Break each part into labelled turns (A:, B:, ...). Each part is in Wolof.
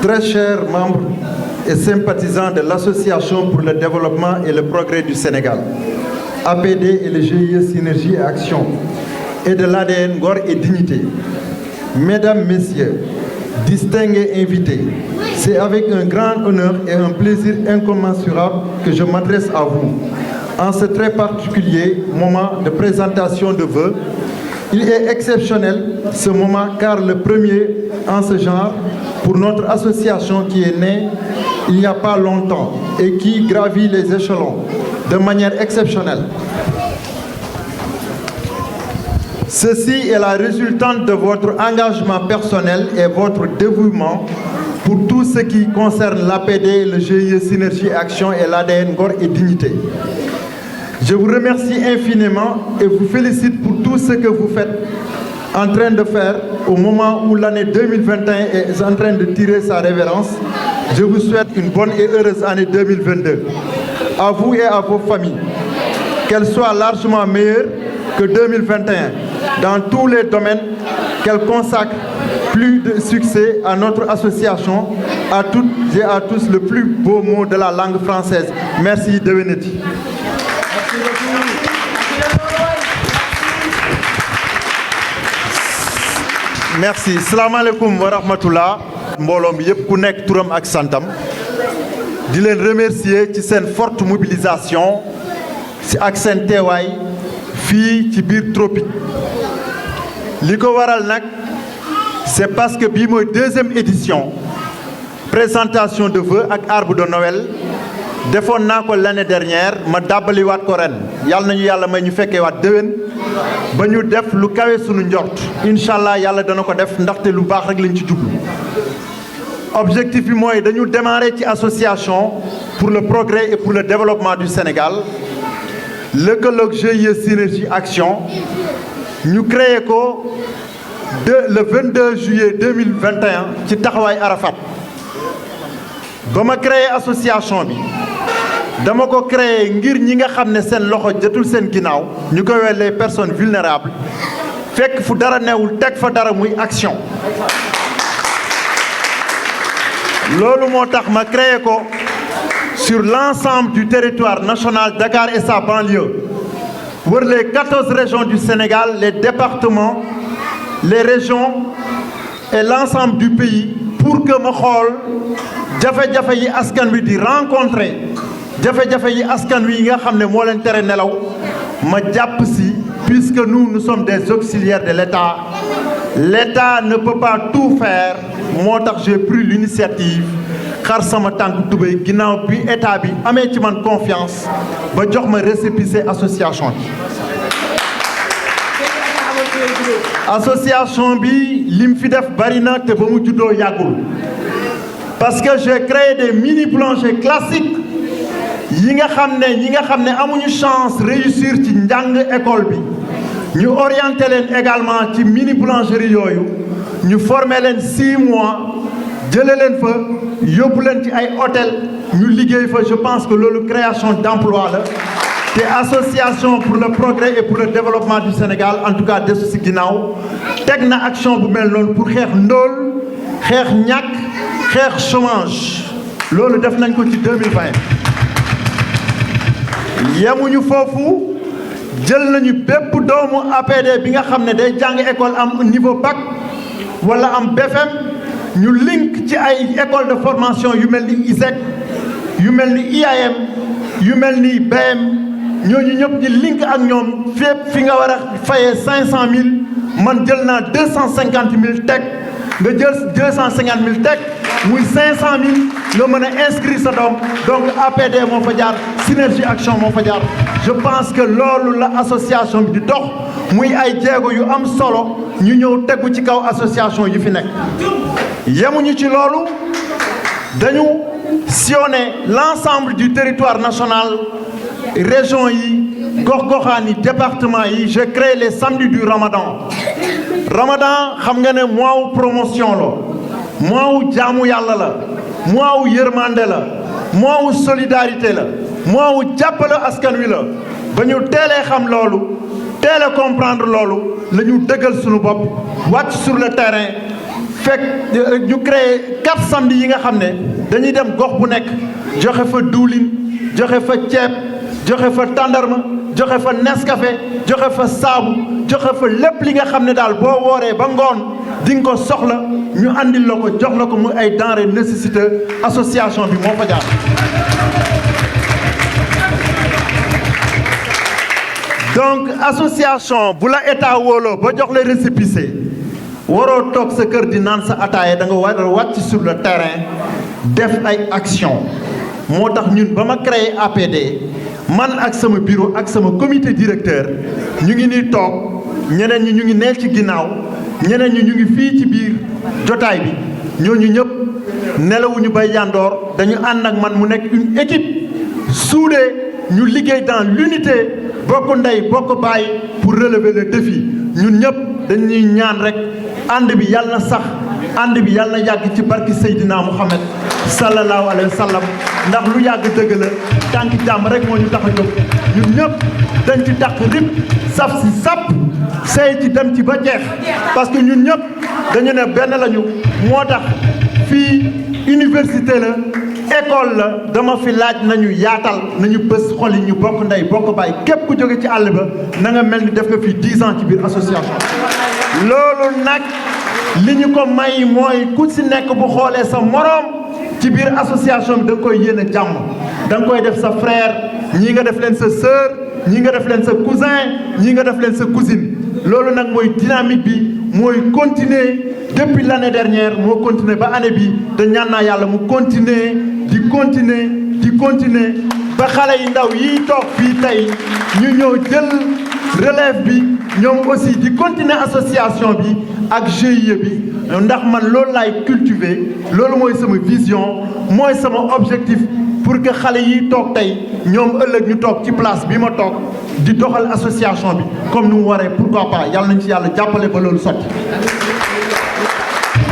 A: très chers membres et sympathisants de l'Association pour le développement et le progrès du Sénégal, APD et le GIE Synergie et Action, et de l'ADN Ngor et Dignité, Mesdames, Messieurs, distingués invités, c'est avec un grand honneur et un plaisir incommensurable que je m'adresse à vous. En ce très particulier moment de présentation de vœux, il est exceptionnel ce moment car le premier en ce genre pour notre association qui est née il n'y a pas longtemps et qui gravit les échelons de manière exceptionnelle. Ceci est la résultante de votre engagement personnel et votre dévouement pour tout ce qui concerne l'APD, le GIE Synergie Action et l'ADN Ngor et Dignité. Je vous remercie infiniment et vous félicite pour tout ce que vous faites en train de faire au moment où l'année 2021 est en train de tirer sa révérence. Je vous souhaite une bonne et heureuse année 2022. À vous et à vos familles, qu'elle soit largement meilleure que 2021 dans tous les domaines, qu'elle consacre plus de succès à notre association, à toutes et à tous le plus beau mot de la langue française. Merci de venir. Merci. Salam alaikum wa rahmatullah. Mbooloo mi yëpp ku nekk turam ak santam di leen remercier ci seen forte mobilisation ci ak seen teewaay fii ci biir tropique li ko waral nag c'est parce que bii mooy deuxième édition présentation de vœux ak arbre de Noël defoon naa ko l'année dernière ma dàbbaliwaat ko ren yàlla nañu yàlla may ñu fekkee waat déwén ba ñu def lu kawe sunu njort incha allah yàlla dana ko def ndaxte lu baax rek lañ ci jublu. Objectif bi mooy dañu démarrer ci association pour le progrès et pour le développement du Sénégal lëkkaloog GIE Synergie Action ñu créé ko le 22 juillet 2021 ci taxawaay Arafat ba ma créé association bi dama ko créé ngir ñi nga xam ne seen loxo jotul seen ginnaaw ñu koy wax les personnes vulnérables fekk fu dara newul teg fa dara muy action. loolu moo tax ma créé ko sur l'ensemble du territoire national Dakar et sa banlieue wër les 14 régions du Sénégal, les départements, les régions et l'ensemble du pays pour que ma xool jafe-jafe yi askan wi di rencontrer jafe-jafe yi askan wi nga xam ne moo leen tere nelaw ma jàpp si puisque nous sommes des auxiliaires de l'État. L'État ne peut pas tout faire moo tax j'ai pris l'initiative xar sama tànk tubéy ginnaaw bi état bi amee ci man confiance ba jox ma récépissé association bi. association bi lim fi def bari na te ba mu juddoo yàggul parce que j'ai créé des mini plongées classiques yi nga xam ne ñi nga xam ne amuñu chance réussir ci njàng école bi ñu orienté leen également ci mini boulangerie yooyu ñu formé leen 6 mois jëlee leen fa yóbbu leen ci ay hôtel ñu liggéey fa je pense que loolu création d'emploi la te association pour le progrès et pour le développement du Sénégal en tout cas desu si ginnaaw teg na action bu mel noonu pour xeex ndóol xeex ñàkk xeex chômage loolu def nañ ko ci 2020 yemuñu foofu. jël nañu bépp doomu APD bi nga xam ne day jàng école am niveau bac wala am BFM ñu link ci ay école de formation yu mel ni ISEC yu mel ni IAM yu mel ni BM ñooñu ñëpp di link ak ñoom fépp fi nga war a fayee 500000 man jël naa 250000 teg nga jël 250000 teg muy 500000 nga mën a inscrire sa doom donc APD moo fa jaar Synergie Action moo fa jaar. Je pense que loolu la association bi di dox muy ay jéego yu am solo ñu ñëw tegu ci kaw association yi fi nekk. yemuñu ci loolu dañu sillonner l'ensemble du territoire national région yi gox-goxaan yi département yi. j'ai créé les samedis du Ramadan. Ramadan xam nga ne mois wu promotion la mois wu jaamu yàlla la mois wu yërmande la mois wu solidarité la. mois wu jàppale askan wi la ba ñu teelee xam loolu teel a comprendre loolu la ñu dëggal suñu bopp wàcc sur le terrain ñu créé 4 samedi yi nga xam ne dañuy dem gox bu nekk joxe fa diwlin joxe fa ceeb joxe fa tàndarma joxe fa Nescafé joxe fa saabu joxe fa lépp li nga xam ne daal boo wooree ba ngoon di nga ko soxla ñu andil la ko jox la ko muy ay denrées nécessiteuses association bi moo fa jaar. donc association bu la état wóoloo ba jox la récépissé waroo toog sa kër di naan sa ataaya da nga war a wàcc sur le terrain def ay action moo tax ñun ba ma créé APD man ak sama bureau ak sama comité directeur ñu ngi nii toog ñeneen ñi ñu ngi neel ci ginnaaw ñeneen ñi ñu ngi fii ci biir jotaay bi ñooñu ñëpp nelawuñu bay yandoor dañu ànd ak man mu nekk une équipe soudée ñu liggéey dans l'unité bokk ndey bokk baay pour relever le défi ñun ñëpp dañuy ñaan rek ànd bi yàlla na sax ànd bi yàlla na yàgg ci barki Seydina Muhammad sallallahu alayhi wa sallam ndax lu yàgg dëgg la tànk jàmm rek moo ñu tax a jóg ñun ñëpp dañ ci dàq rib saf si sàpp sey ci dem ci ba jeex parce que ñun ñëpp dañu ne benn lañu moo tax fii université la école la dama fi laaj nañu yaatal nañu bés xol yi ñu bokk ndey bokk baay képp ku jóge ci àll ba na nga mel ni def nga fii 10 ans ci biir association loolu nag li ñu ko may mooy ku si nekk bu xoolee sa moroom ci biir association bi da nga koy yéene jàmm da nga koy def sa frère ñii nga def leen sa sœur ñii nga def leen sa cousin ñii nga def leen sa cousine loolu nag mooy dynamique bi mooy continuer depuis l'année dernière moo continuer ba année bi te ñaan naa yàlla mu continuer di continuer ba xale yi ndaw yi toog fii tey ñu ñëw jël relève bi ñoom aussi di continuer association bi ak GIE bi ndax man loolu laay cultiver loolu mooy sama vision mooy sama objectif pour que xale yi toog tey ñoom ëllëg ñu toog ci place bi ma toog di doxal association bi comme nu mu waree pourquoi pas yàlla nañ ci yàlla jàppale ba loolu sotti.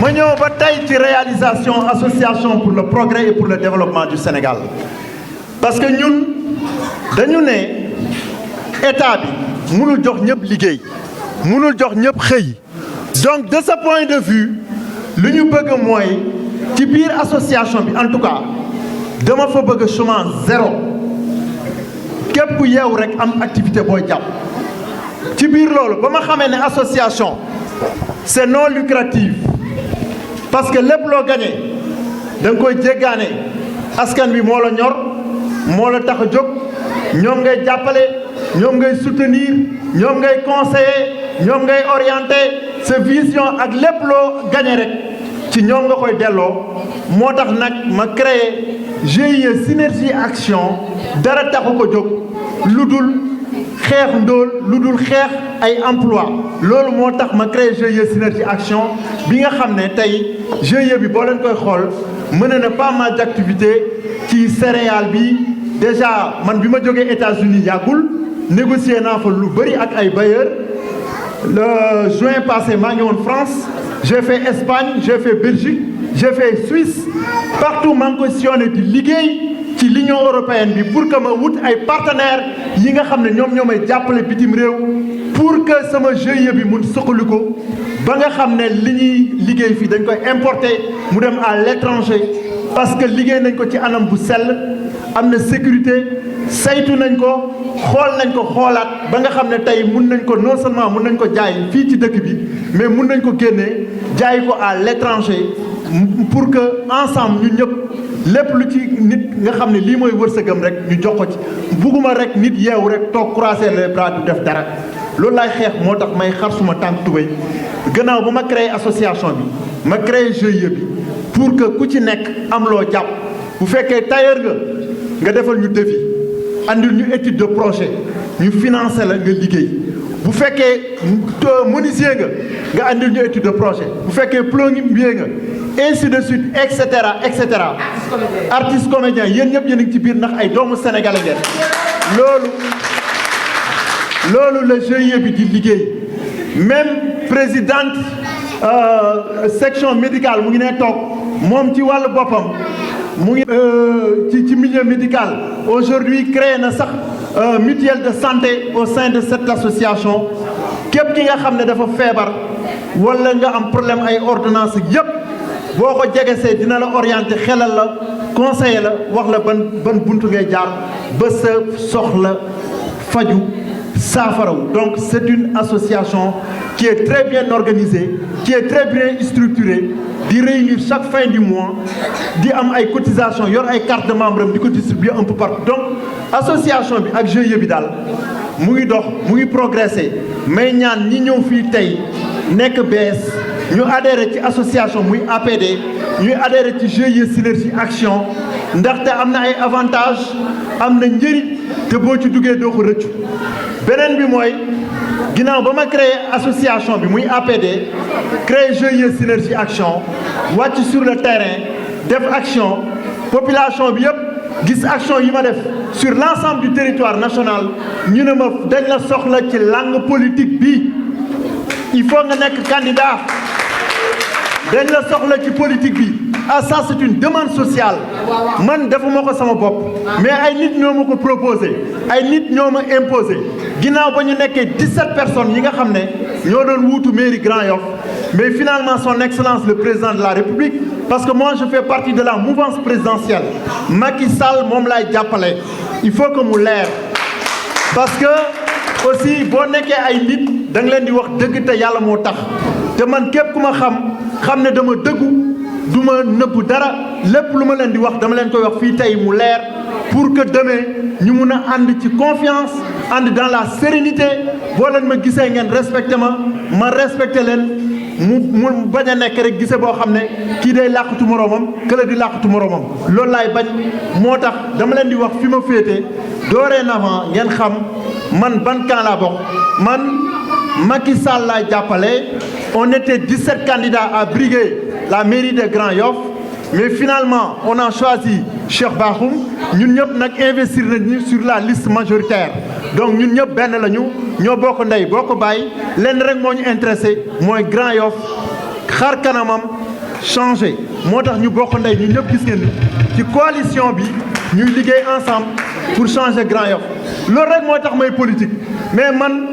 A: ma ñëw ba tey ci réalisation association pour le progrès et pour le développement du Sénégal parce que ñun dañu ne état bi mënul jox ñëpp liggéey mënul jox ñëpp xëy donc de ce point de vue lu ñu bëgg mooy ci biir association bi en tout cas dama fa bëgg chômage zéro képp ku yeewu rek am activité booy jàpp ci biir loolu ba ma xamee ne association c'est non lucratif parce que lépp loo gagné da nga koy jéggaane askan bi moo la ñor moo la tax a jóg ñoom ngay jàppale ñoom ngay soutenir ñoom ngay conseiller ñoom ngay orienter sa vision ak lépp loo gagné rek ci ñoom nga koy delloo moo tax nag ma créé GIE Synergie Action dara taxu ko jóg lu dul xeex ndóol lu dul xeex ay emploi loolu moo tax ma créé GIE Synergie Action bi nga xam ne tey GIE bi boo leen koy xool mën na pas mal d'activités ci céréale bi déjà man bi ma jógee États-Unis yàggul négocier naa fa lu bëri ak ay bailleurs le juin passé maa ngi woon France j'ai fait Espagne j'ai fait Belgique j'ai fait Suisse partout maa ngi ko sillonné di liggéey ci l'Union européenne bi pour que ma wut ay partenaires yi nga xam ne ñoom ñoo may jàppale bitim réew pour que sama GIE bi mun suqali ko ba nga xam ne li ñuy liggéey fii dañ koy importer mu dem à l'étranger parce que liggéey nañ ko ci anam bu sell am na sécurité saytu nañ ko xool nañ ko xoolaat ba nga xam ne tey mun nañ ko non seulement mun nañ ko jaay fii ci dëkk bi mais mun nañ ko génnee jaay ko à l'étranger pour que ensemble ñu ñëpp lépp lu ci nit nga xam ne lii mooy wërsëgam rek ñu jox ko ci bugguma rek nit yeewu rek toog croiser les bras du def dara loolu laay xeex moo tax may xar suma tànk tubéy gannaaw ba ma créé association bi ma créé GIE bi pour que ku ci nekk am loo jàpp bu fekkee tailleur nga defal ñu devis andil ñu étude de projet ñu financer la nga liggéey bu fekkee menuisier nga andil ñu étude de projet bu fekkee plombier nga ainsi de suite et cetera et cetera. artiste comédien yéen ñëpp yéen a ngi ci biir ndax ay doomu sénégalais ngeen loolu la GIE bi di liggéey même présidente section médicale mu ngi ne toog moom ci wàllu boppam mu ngi ci milieu médical aujourd'hui créé na sax mutuelle de santé au sein de cette association képp ki nga xam ne dafa feebar wala nga am problème ay ordonnance yépp boo ko jegesee dina la orienter xelal la conseiller la wax la ban buntu ngay jaar ba sa soxla faju saafaraw. Donc c'est une association qui est très bien organisée, qui est très bien structurée, di réunir chaque fin du mois di am ay cotisation yor ay carte de membre di ko distribuer un peu partout. Donc association bi ak GIE bi daal mu ngi dox mu ngi progresser may ñaan ñi ñëw fii tey nekk bees ñu adhéré ci association muy APD ñuy adhéré ci GIE Synergie Action ndaxte am na ay avantages am na njëriñ te boo ci duggee doo ko rëccu. beneen bi mooy ginnaaw ba ma créé association bi muy APD créé GIE Synergie Action wàcc sur le terrain def action population bi yëpp gis action yi ma def sur l'ensemble du territoire national ñu ne ma dañ la soxla ci langue politique bi il faut nga nekk candidat dañ la soxla ci politique bi. Ah ça c'est une demande sociale man defuma ko sama bopp mais ay nit ñoo ma ko proposé ay nit ñoo ma imposé ginnaaw ba ñu nekkee 17 personnes yi nga xam ne ñoo doon wuutu mairie Grand Yoff mais finalement son excellence le président de la République parce que moi je fais partie de la mouvance présidentielle Macky Sall moom laay jàppale il faut que mu leer parce que aussi boo nekkee ay nit da nga leen di wax dëgg te yàlla moo tax te man képp ku ma xam ne dama dëggu du ma nëbbu dara lépp lu ma leen di wax dama leen koy wax fii tey mu leer pour que demain ñu mun a ànd ci confiance ànd dans la sérénité boo leen ma gisee ngeen respecté ma respecté leen mu bañ a nekk rek gisee boo xam ne kii day làqatu moroomam kële di làqatu moroomam loolu laay bañ moo tax dama leen di wax fi ma féete dorénavant ngeen xam man ban camp laa bokk man Macky Sall laay jàppale. On était 17 candidats à briguer la mairie de Grand Yoff mais finalement on a choisi Cheikh Bakhoum ñun ñëpp nag investir nañu sur la liste majoritaire donc ñun ñëpp benn lañu ñoo bokk ndey boo ko bàyyi lenn rek moo ñu intéressé mooy Grand Yoff xar kanamam changé moo tax ñu bokk ndey ñun ñëpp gis ngeen ni ci coalition bi ñuy liggéey ensemble pour changer Grand Yoff loolu rek moo tax may politique mais man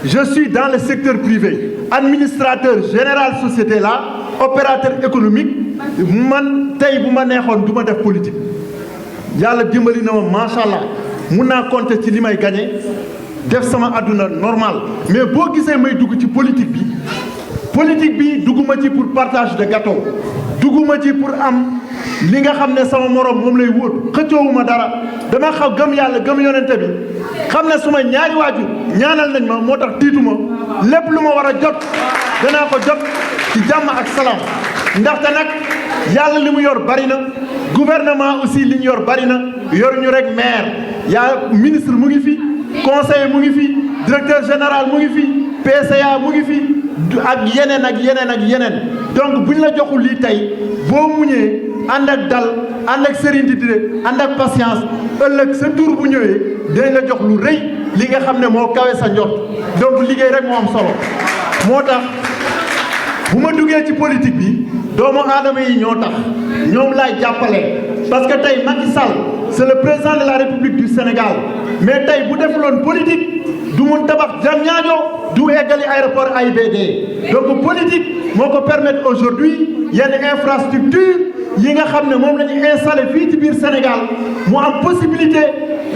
A: je suis dans le secteur privé administrateur général société là opérateur économique man tey bu ma neexoon du ma def politique yàlla dimbali na ma macha allah mun naa compter ci li may gagné def sama àdduna normal mais boo gisee may dugg ci politique bi dugguma ci pour partage de gâteau dugguma ci pour am li nga xam ne sama morom moom lay wóot xëccoowuma dara dama xaw gëm yàlla gëm yonente bi xam ne suma ñaari waajur ñaanal nañ ma moo tax tiituma lépp lu ma war a jot danaa ko jot ci jàmm ak salaam ndaxte nag yàlla li mu yor bari na gouvernement aussi li ñu yor bari na yoruñu rek maire yaa ministre mu ngi fi conseiller mu ngi fi directeur général mu ngi fi PCA mu ngi fi ak yeneen donc buñ la joxul lii tey boo muñee ànd ak dal ànd ak sérénité ànd ak patience ëllëg sa tour bu ñëwee dañ la jox lu rëy li nga xam ne moo kawe sa njort donc liggéey rek moo am solo moo tax bu ma duggee ci politique bi doomu aadama yi ñoo tax ñoom laay jàppale parce que tey Macky Sall c'est le président de la République du Sénégal mais tey bu defuloon politique du mun tabax Diamniadio du eggali aéroport AIBD donc politique moo ko permettre aujourd'hui yenn infrastructure yi nga xam ne moom la ñu installé fii ci biir Sénégal mu am possibilité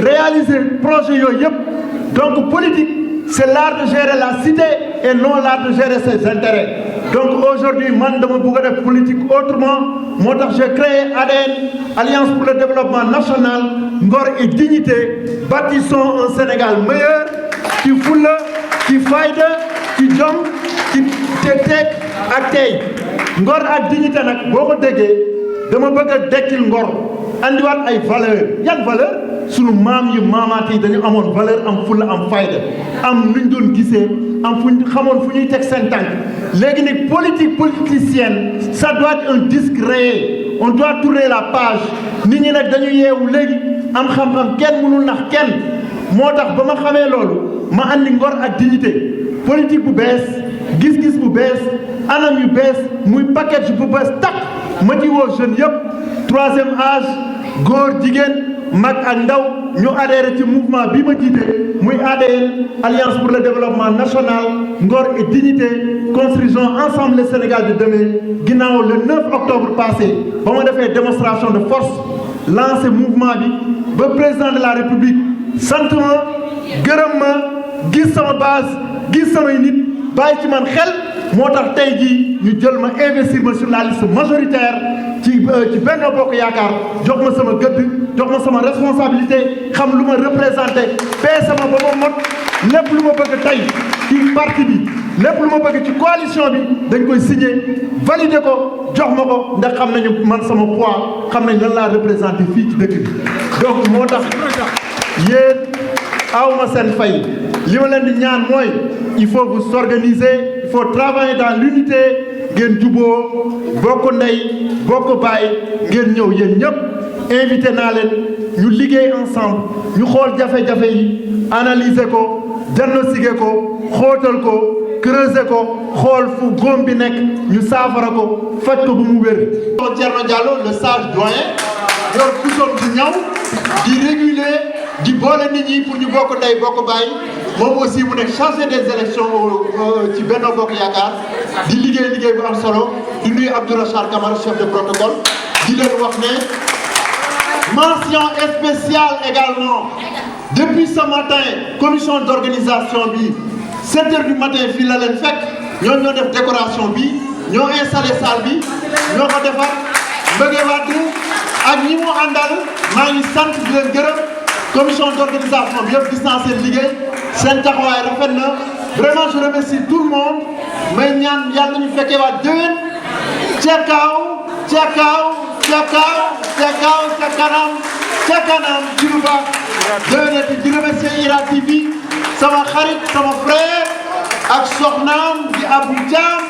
A: réaliser projet yooyu yëpp donc politique c'est l'art de gérer la cité et non l'art de gérer ses intérêts donc aujourd'hui man dama bëgg a def politique autrement moo tax j'ai créé ADN Alliance pour le développement national ngor et dignité bâtissons un Sénégal meilleur ci fulla ci fayda ci jom ci teg ak tey ngor ak dignité nag boo ko déggee dama bëgg a dekkil ngor andiwaat ay valeur yan valeur sunu maam yu maamaat yi dañu amoon valeur am fulla am fayda am nuñ doon gisee am fuñ xamoon fu ñuy teg seen tànk léegi nag politique politicienne ça doit être un disque rayé on doit tourner la page nit ñi nag dañu yeewu léegi am xam-xam kenn mënul nax kenn moo tax ba ma xamee loolu ma andi ngor ak dignité politique bu bees gis-gis bu bees anam yu bees muy package bu bees takk ma ci woo jeunes yëpp troisième âge góor jigéen mag ak ndaw ñu adhéré ci mouvement bi ma jiite muy ADN Alliance pour le développement national ngor et dignité construisons ensemble le Sénégal de demain ginnaaw le 9 octobre passé ba ma defee démonstration de force lancé mouvement bi ba président de la République sant ma gërëm ma gis sama base gis samay nit bàyyi ci man xel moo tax tey jii ñu jël ma investir ma sur la liste majoritaire ci Benno Bokk Yaakaar jox ma sama gëdd jox ma sama responsabilité xam lu ma représenté peese ma ba ma mot lépp lu ma bëgg tey ci parti bi lépp lu ma bëgg ci coalition bi dañ koy signé validé ko jox ma ko ndax xam nañu man sama poids xam nañ lan laa représenté fii ci dëkk bi donc moo tax yéen awma seen fay li ma leen di ñaan mooy il faut vous organiser il faut travailler dans l'unité ngeen juboo bokk ndey bokk baay ngeen ñëw yéen ñëpp invité naa leen ñu liggéey ensemble ñu xool jafe-jafe yi analyser ko diagnostiquer ko xóotal ko creuser ko xool fu góom bi nekk ñu saafara ko faj ko bu mu wér. Thierno Diallo le sage doyen yor pusoon bu ñaw di réguler di boole nit ñi pour ñu bokk ndey bokk baay moom aussi mu nekk chargé des élections ci Benno Bokk Yaakaar di liggéey bu am solo di nuyu Abdourachar Camara chef de protocole di leen wax ne mention spéciale également depuis ce matin commission d'organisation bi 7 heures du matin fii la leen fekk ñoo def décoration bi ñoo installé salle bi ñoo ko defar Mbëgge Wade ak ñi mu àndal maa ngi sant di leen gërëm commission d'organisation bi yëpp gis naa seen liggéey seen taxawaay rafet na vraiment je remercie tout le monde may ñaan yàlla ñu fekkee waat déwén ca kaw ca kaw ca kaw ca kaw ca kanam ci lu baax déwénati di remercier IRA TV sama xarit sama frère ak soxnaam di Abou Thiam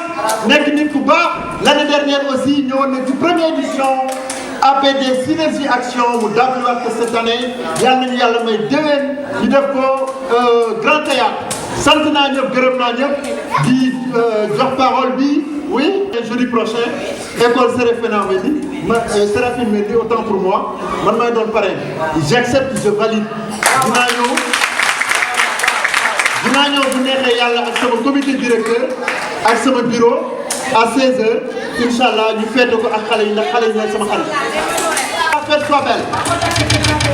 A: nekk nit ku baax l'année dernière aussi ñëwoon na ci première édition APD Synergie Action mu daanuwaat ko cette année yàlla nañu yàlla may déwén ñu def ko Grand Théâtre sant naa ñëpp gërëm naa ñëpp di jox parole bi oui. Jeudi prochain école Séraphine Mendy autant pour moi man may doon parrain j'accepte je valide dinaa ñëw bu neexee yàlla ak sama comité directeur ak sama bureau à 16h inchallah ñu fête ko ak xale yi ndax xale yi ñooy sama xale. La fête soit belle.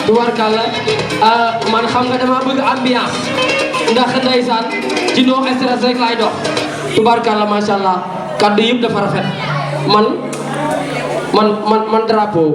B: tubaarkàlla man xam nga dama bëgg ambiance ndax ndeysaan ci no stress rek laay dox tubaarkàlla macha allah kaddu yëpp dafa rafet man drapeau